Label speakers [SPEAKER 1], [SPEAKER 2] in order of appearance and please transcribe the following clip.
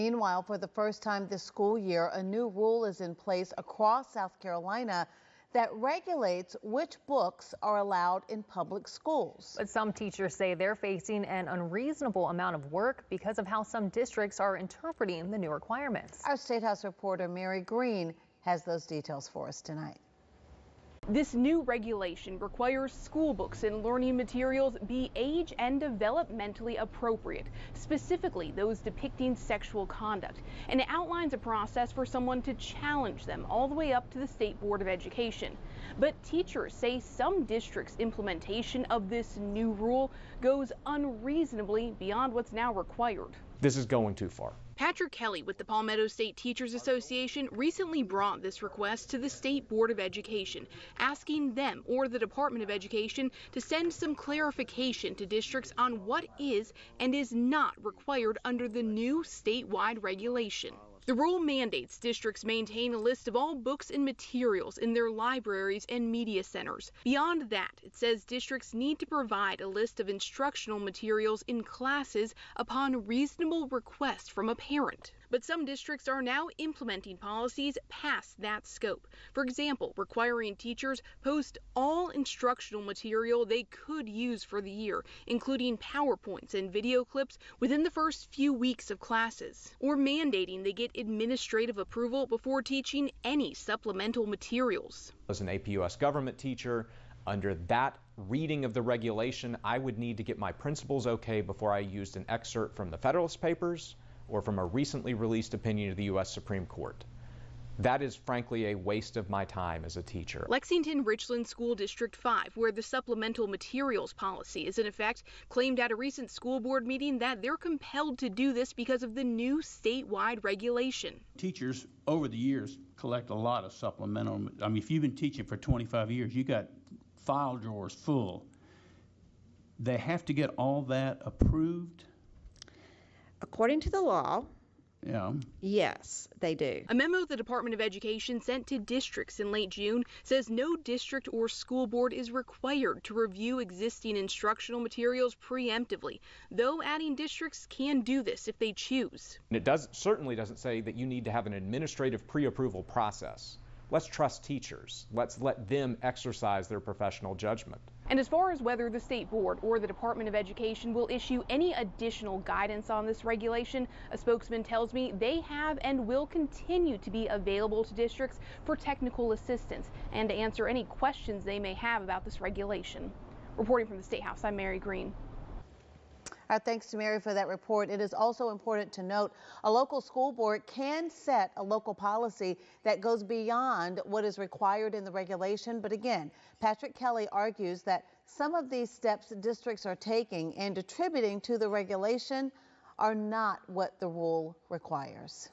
[SPEAKER 1] Meanwhile, for the first time this school year, a new rule is in place across South Carolina that regulates which books are allowed in public schools.
[SPEAKER 2] But some teachers say they're facing an unreasonable amount of work because of how some districts are interpreting the new requirements.
[SPEAKER 1] Our State House reporter Mary Green has those details for us tonight.
[SPEAKER 3] This new regulation requires school books and learning materials be age and developmentally appropriate, specifically those depicting sexual conduct. And it outlines a process for someone to challenge them all the way up to the State Board of Education. But teachers say some districts' implementation of this new rule goes unreasonably beyond what's now required.
[SPEAKER 4] This is going too far.
[SPEAKER 3] Patrick Kelly with the Palmetto State Teachers Association recently brought this request to the State Board of Education, asking them or the Department of Education to send some clarification to districts on what is and is not required under the new statewide regulation. The rule mandates districts maintain a list of all books and materials in their libraries and media centers. Beyond that, it says districts need to provide a list of instructional materials in classes upon reasonable request from a parent. But some districts are now implementing policies past that scope. For example, requiring teachers post all instructional material they could use for the year, including PowerPoints and video clips within the first few weeks of classes, or mandating they get administrative approval before teaching any supplemental materials.
[SPEAKER 4] As an AP US government teacher, under that reading of the regulation, I would need to get my principal's okay before I used an excerpt from the Federalist Papers or from a recently released opinion of the U.S. Supreme Court. That is frankly a waste of my time as a teacher.
[SPEAKER 3] Lexington Richland School District 5, where the supplemental materials policy is in effect, claimed at a recent school board meeting that they're compelled to do this because of the new statewide regulation.
[SPEAKER 5] Teachers over the years collect a lot of supplemental. I mean, if you've been teaching for 25 years, you got file drawers full. They have to get all that approved.
[SPEAKER 6] According to the law,
[SPEAKER 5] yeah.
[SPEAKER 6] Yes, they do.
[SPEAKER 3] A memo the Department of Education sent to districts in late June says no district or school board is required to review existing instructional materials preemptively, though adding districts can do this if they choose.
[SPEAKER 4] And certainly doesn't say that you need to have an administrative pre-approval process. Let's trust teachers. Let's let them exercise their professional judgment.
[SPEAKER 3] And as far as whether the State Board or the Department of Education will issue any additional guidance on this regulation, a spokesman tells me they have and will continue to be available to districts for technical assistance and to answer any questions they may have about this regulation. Reporting from the State House, I'm Mary Green.
[SPEAKER 1] Our thanks to Mary for that report. It is also important to note a local school board can set a local policy that goes beyond what is required in the regulation. But again, Patrick Kelly argues that some of these steps districts are taking and attributing to the regulation are not what the rule requires.